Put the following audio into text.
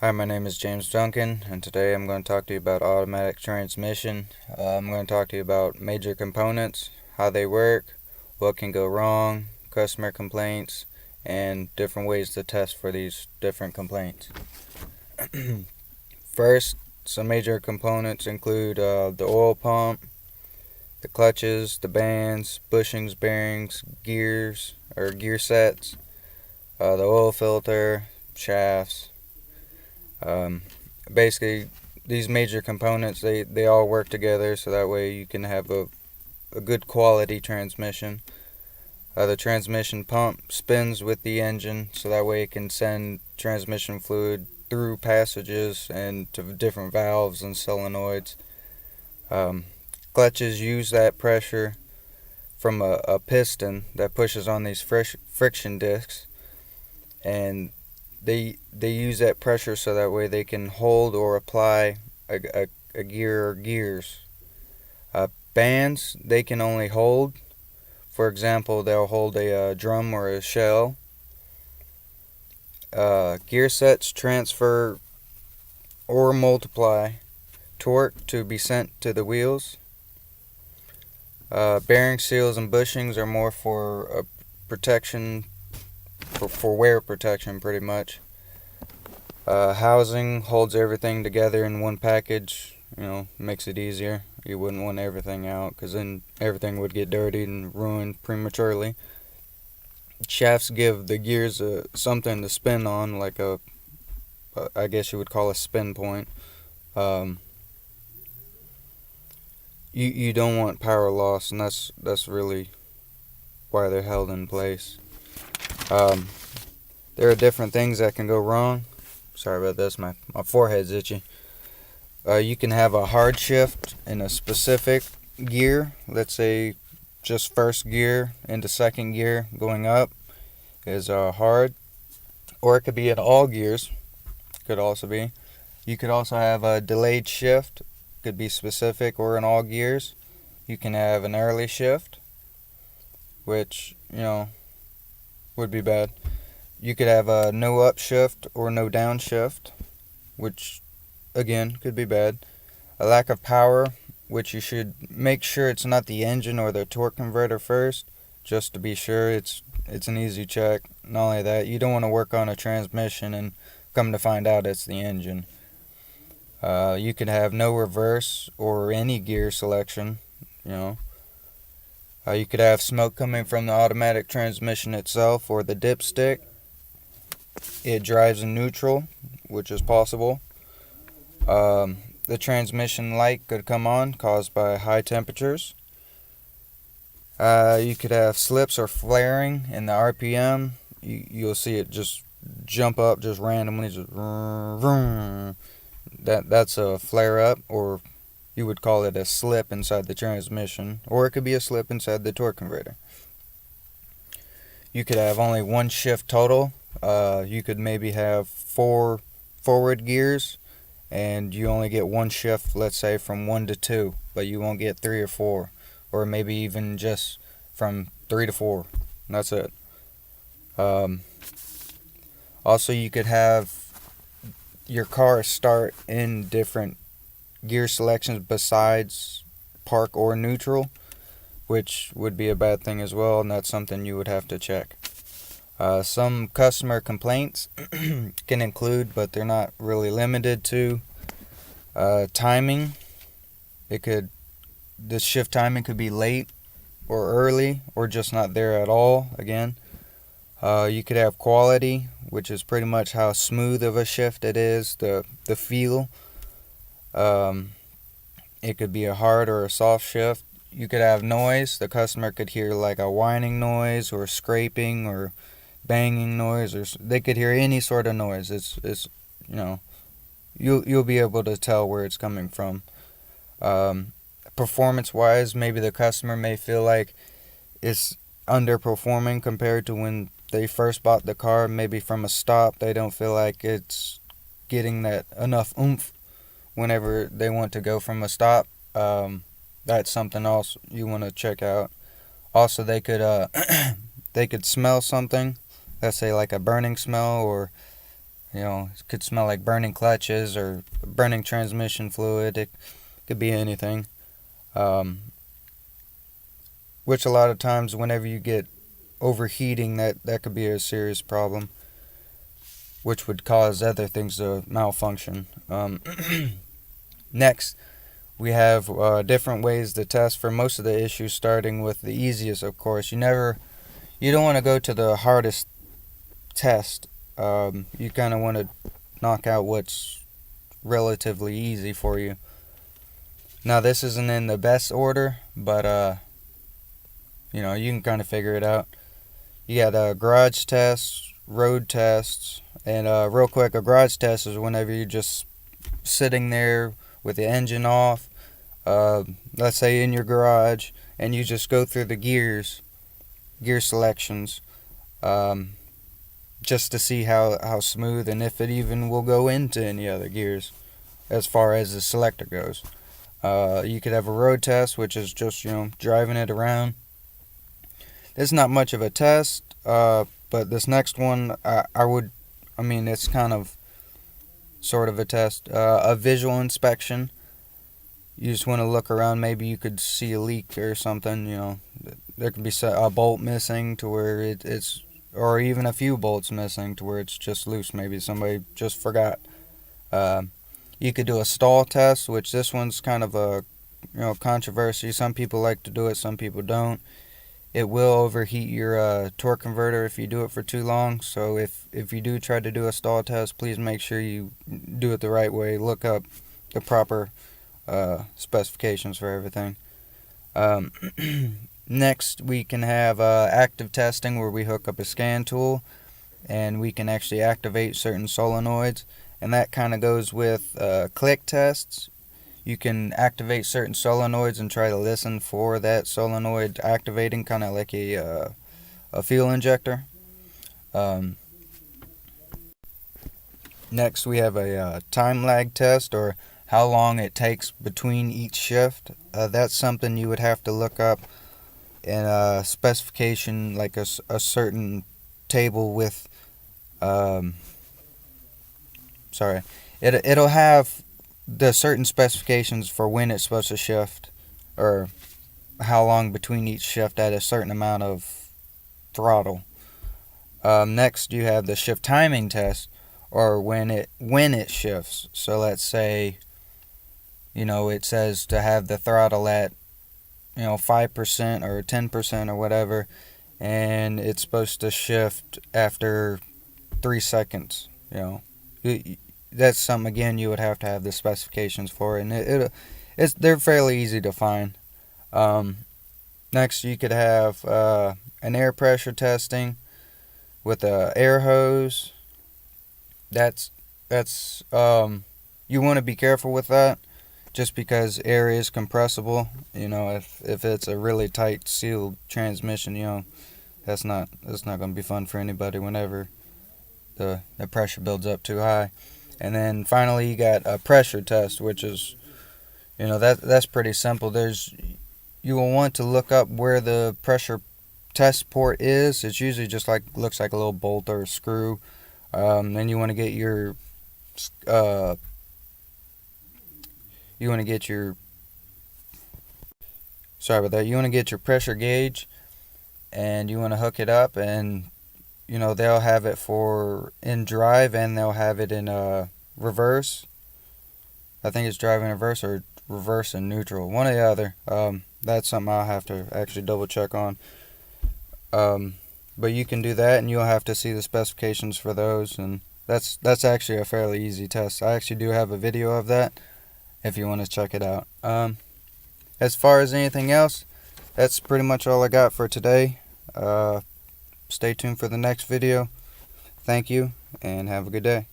Hi, my name is James Duncan, and today I'm going to talk to you about automatic transmission. I'm going to talk to you about major components, how they work, what can go wrong, customer complaints, and different ways to test for these different complaints. First, some major components include the oil pump, the clutches, the bands, bushings, bearings, gears, or gear sets, the oil filter, shafts. Um, Basically, these major components they all work together so that way you can have a good quality transmission. The transmission pump spins with the engine so that way it can send transmission fluid through passages and to different valves and solenoids. Um, Clutches use that pressure from a piston that pushes on these friction discs, and they use that pressure so that way they can hold or apply a gear or gears. Bands they can only hold. For example, they'll hold a drum or a shell. Gear sets transfer or multiply torque to be sent to the wheels. Bearing seals and bushings are more for protection, for wear protection, pretty much. Housing holds everything together in one package. Makes it easier. You wouldn't want everything out because then everything would get dirty and ruined prematurely. Shafts give the gears something to spin on, like I guess you would call a spin point. Um, you don't want power loss, and that's really why they're held in place. Um, there are different things that can go wrong. Sorry about this. My forehead's itchy. You can have a hard shift in a specific gear. Let's say just first gear into second gear going up is hard, or it could be in all gears. Could also be. You could also have a delayed shift. Could be specific or in all gears. You can have an early shift, which would be bad. You could have a no upshift or no downshift, which again could be bad. A lack of power, which you should make sure it's not the engine or the torque converter first, just to be sure. It's an easy check. Not only that, you don't want to work on a transmission and come to find out it's the engine. You could have no reverse or any gear selection. You know, you could have smoke coming from the automatic transmission itself or the dipstick. It drives in neutral, which is possible. The transmission light could come on, caused by high temperatures. You could have slips or flaring in the RPM. You'll see it just jump up just randomly. Just that's a flare up, or you would call it a slip inside the transmission, or it could be a slip inside the torque converter. You could have only one shift total. You could maybe have 4 forward gears, and you only get one shift, let's say from 1 to 2, but you won't get 3 or 4, or maybe even just from 3 to 4. And that's it. Um, Also, you could have your car start in different gear selections besides park or neutral, which would be a bad thing as well, and that's something you would have to check. Some customer complaints can include, but they're not really limited to, timing. The shift timing could be late or early or just not there at all. Again, you could have quality, which is pretty much how smooth of a shift it is, the feel. Um, it could be a hard or a soft shift. You could have noise. The customer could hear like a whining noise or scraping or banging noise, or they could hear any sort of noise. It's you'll be able to tell where it's coming from. Um, Performance wise, maybe the customer may feel like it's underperforming compared to when they first bought the car. Maybe from a stop, they don't feel like it's getting that enough oomph whenever they want to go from a stop. That's something else you want to check out. Also, they could they could smell something. Let's say like a burning smell, or It could smell like burning clutches or burning transmission fluid. It could be anything. Um, which a lot of times, whenever you get overheating, that could be a serious problem, which would cause other things to malfunction. Next, we have different ways to test for most of the issues, starting with the easiest, of course. You don't want to go to the hardest test. You kind of want to knock out what's relatively easy for you. Now, this isn't in the best order, but you can kind of figure it out. You got garage tests, road tests, and real quick, a garage test is whenever you're just sitting there with the engine off, let's say in your garage, and you just go through the gear selections, just to see how smooth and if it even will go into any other gears as far as the selector goes. You could have a road test, which is just driving it around. It's not much of a test, but this next one it's kind of sort of a test. A visual inspection. You just want to look around. Maybe you could see a leak or something. There could be a bolt missing to where it's, or even a few bolts missing to where it's just loose. Maybe somebody just forgot. You could do a stall test, which this one's kind of a controversy. Some people like to do it, some people don't. It will overheat your torque converter if you do it for too long. So if you do try to do a stall test, please make sure you do it the right way. Look up the proper specifications for everything. Next, we can have active testing, where we hook up a scan tool and we can actually activate certain solenoids. And that kind of goes with click tests. You can activate certain solenoids and try to listen for that solenoid activating, kind of like a fuel injector. Next, we have a time lag test, or how long it takes between each shift. That's something you would have to look up in a specification, like a certain table with, it'll have the certain specifications for when it's supposed to shift, or how long between each shift at a certain amount of throttle. Next, you have the shift timing test, or when it shifts. So let's say, it says to have the throttle at 5% or 10% or whatever, and it's supposed to shift after 3 seconds. That's something, again, you would have to have the specifications for, and they're fairly easy to find. Next, you could have an air pressure testing with a air hose. That's you want to be careful with that, just because air is compressible. If it's a really tight sealed transmission, that's not going to be fun for anybody whenever the pressure builds up too high. And then finally, you got a pressure test, which is, that's pretty simple. You will want to look up where the pressure test port is. It's usually just looks like a little bolt or a screw. Then you want to get your sorry about that. You want to get your pressure gauge, and you want to hook it up, and they'll have it for in drive, and they'll have it in reverse. I think it's drive in reverse, or reverse and neutral, one or the other. That's something I'll have to actually double check on. But you can do that, and you'll have to see the specifications for those, and that's actually a fairly easy test. I actually do have a video of that if you want to check it out. As far as anything else, that's pretty much all I got for today. Stay tuned for the next video. Thank you, and have a good day.